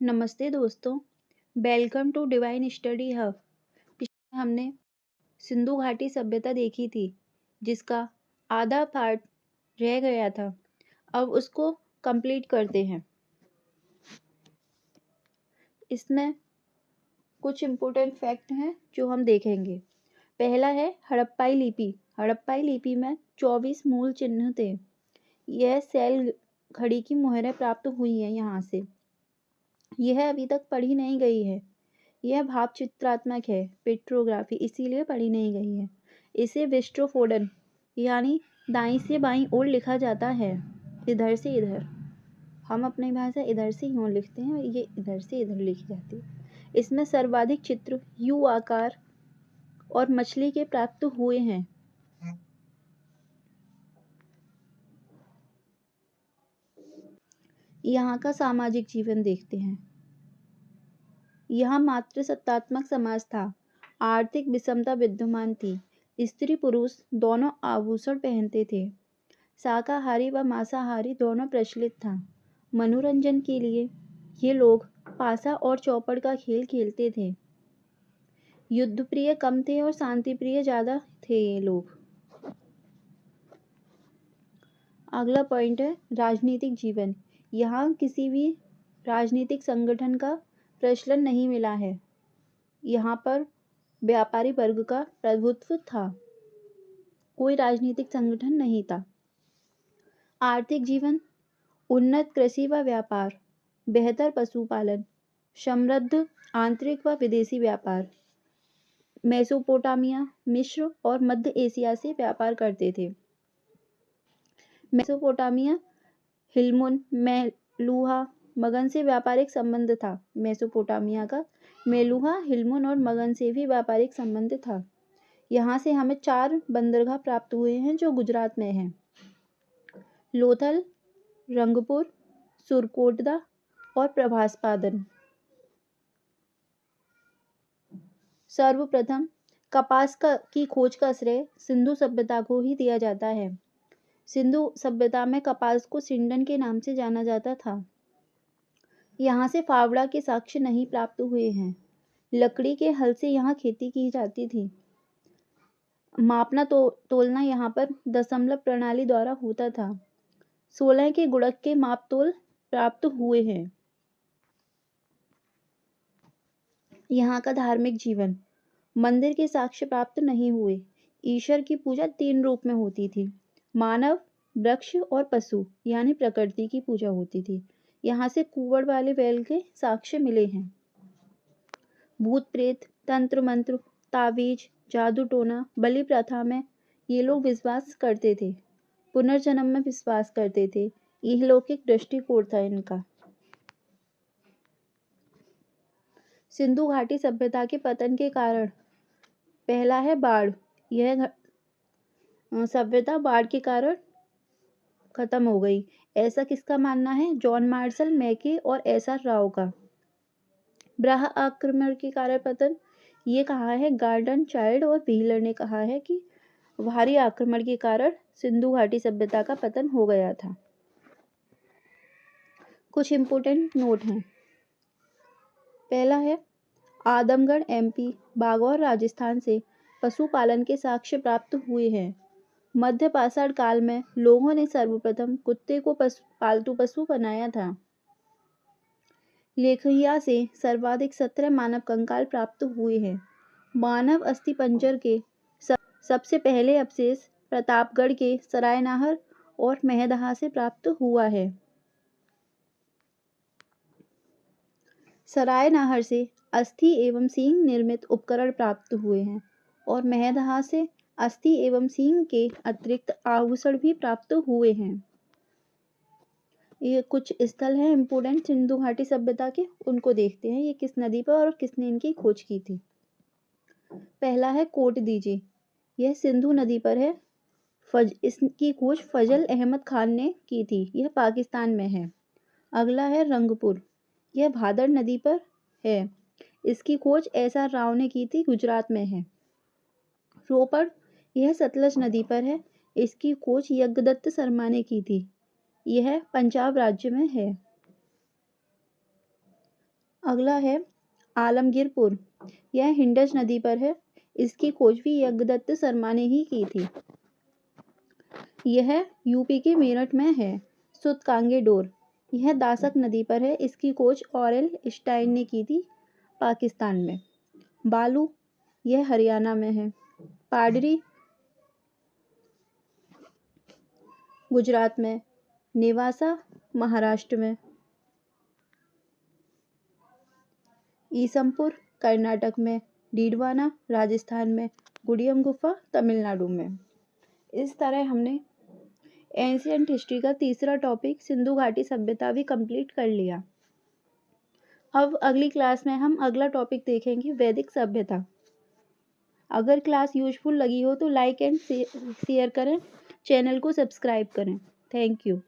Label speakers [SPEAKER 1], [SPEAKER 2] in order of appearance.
[SPEAKER 1] नमस्ते दोस्तों, welcome to divine study hub. पिछले हमने सिंधु घाटी सभ्यता देखी थी, जिसका आधा पार्ट रह गया था। अब उसको कंप्लीट करते हैं। इसमें कुछ इम्पोर्टेंट फैक्ट हैं जो हम देखेंगे। पहला है हड़प्पाई लिपि। हड़प्पाई लिपि में 24 मूल चिन्ह थे। यह सेल घड़ी की मुहरें प्राप्त हुई हैं यहाँ से। यह अभी तक पढ़ी नहीं गई है। यह भाव चित्रात्मक है, पेट्रोग्राफी, इसीलिए पढ़ी नहीं गई है। इसे विस्ट्रोफोडन यानी दाईं से बाईं ओर लिखा जाता है, इधर से इधर। हम अपनी भाषा इधर से यूँ लिखते हैं, ये इधर से इधर लिखी जाती है। इसमें सर्वाधिक चित्र यू आकार और मछली के प्राप्त हुए हैं। यहाँ का सामाजिक जीवन देखते हैं। यह मात्र सत्तात्मक समाज था। आर्थिक विषमता विद्यमान थी। स्त्री पुरुष दोनों आभूषण पहनते थे। शाकाहारी व मांसाहारी दोनों प्रचलित था। मनोरंजन के लिए ये लोग पासा और चौपड़ का खेल खेलते थे। युद्ध प्रिय कम थे और शांति प्रिय ज़्यादा थे ये लोग। अगला पॉइंट है राजनीतिक जीवन। यहाँ किसी भी राजनीतिक संगठन का प्रचलन नहीं मिला है। यहाँ पर व्यापारी वर्ग का प्रभुत्व था। कोई राजनीतिक संगठन नहीं था। आर्थिक जीवन, उन्नत कृषि व व्यापार, बेहतर पशुपालन, समृद्ध आंतरिक व विदेशी व्यापार। मेसोपोटामिया, मिस्र और मध्य एशिया से व्यापार करते थे। मेसोपोटामिया, हिलमुन, मेलुहा, मगन से व्यापारिक संबंध था। मेसोपोटामिया का मेलुहा, हिलमुन और मगन से भी व्यापारिक संबंध था। यहाँ से हमें 4 बंदरगाह प्राप्त हुए हैं जो गुजरात में हैं। लोथल, रंगपुर, सुरकोटदा और प्रभासपादन। सर्वप्रथम कपास की खोज का श्रेय सिंधु सभ्यता को ही दिया जाता है। सिंधु सभ्यता में कपास को सिंडन के नाम से जाना जाता था। यहाँ से फावड़ा के साक्ष्य नहीं प्राप्त हुए हैं। लकड़ी के हल से यहाँ खेती की जाती थी। मापना तोलना यहाँ पर दशमलव प्रणाली द्वारा होता था। 16 के गुणक के मापतोल प्राप्त हुए हैं। यहाँ का धार्मिक जीवन, मंदिर के साक्ष्य प्राप्त नहीं हुए। ईश्वर की पूजा 3 रूप में होती थी। मानव, वृक्ष और पशु यानी प्रकृति की पूजा होती थी। यहाँ से कुंवड़ वाले बैल के साक्ष्य मिले हैं। भूत प्रेत, तंत्र मंत्र, तावीज, जादू टोना, बलि प्रथा में ये लोग विश्वास करते थे। पुनर्जन्म में विश्वास करते थे। इहलौकिक दृष्टिकोण था इनका। सिंधु घाटी सभ्यता के पतन के कारण। पहला है बाढ़। यह सभ्यता बाढ़ के कारण खत्म हो गई। ऐसा किसका मानना है? जॉन मार्शल, मैके और एसआर राव का। ब्रह आक्रमण के कारण पतन, ये कहा है गार्डन चाइल्ड और व्हीलर ने कहा है कि भारी आक्रमण के कारण सिंधु घाटी सभ्यता का पतन हो गया था। कुछ इंपोर्टेंट नोट हैं। पहला है आदमगढ़ एमपी, बागौर राजस्थान से पशुपालन के साक्ष्य प्राप्त हुए हैं। मध्य पाषाण काल में लोगों ने सर्वप्रथम कुत्ते को पालतू पशु बनाया था। लेखिया से सर्वाधिक 17 मानव कंकाल प्राप्त हुए हैं। मानव अस्थिपंजर के सबसे पहले अवशेष प्रतापगढ़ के सरायनाहर और महदहा से प्राप्त हुआ है। सरायनाहर से अस्थि एवं सींग निर्मित उपकरण प्राप्त हुए हैं और महदहा से अस्थि एवं सींग के अतिरिक्त आभूषण भी प्राप्त हुए हैं। ये कुछ स्थल हैं इम्पोर्टेंट सिंधु घाटी सभ्यता के, उनको देखते हैं। ये किस नदी पर और किसने इनकी खोज की थी। पहला है कोट दीजी, यह सिंधु नदी पर है। इसकी खोज फजल अहमद खान ने की थी। यह पाकिस्तान में है। अगला है रंगपुर, यह भादर नदी पर है। इसकी खोज एसआर राव ने की थी, गुजरात में है। रोपड़, यह सतलज नदी पर है। इसकी खोज यज्ञदत्त शर्मा ने की थी। यह पंजाब राज्य में है। अगला है आलमगीरपुर। यह हिंडस नदी पर है। इसकी खोज भी यज्ञदत्त शर्मा ने ही की थी। यह यूपी के मेरठ में है। सूतकांगे डोर। यह दासक नदी पर है। इसकी खोज ऑरेल स्टाइन ने की थी पाकिस्तान में। बालू, यह हरियाणा में है। पाडरी गुजरात में। नेवासा महाराष्ट्र में। ईसमपुर कर्नाटक में। डीडवाना राजस्थान में। गुडियम गुफा तमिलनाडु में। इस तरह हमने एंशियंट हिस्ट्री का तीसरा टॉपिक सिंधु घाटी सभ्यता भी कंप्लीट कर लिया। अब अगली क्लास में हम अगला टॉपिक देखेंगे वैदिक सभ्यता। अगर क्लास यूजफुल लगी हो तो लाइक एंड शेयर करें, चैनल को सब्सक्राइब करें। Thank you.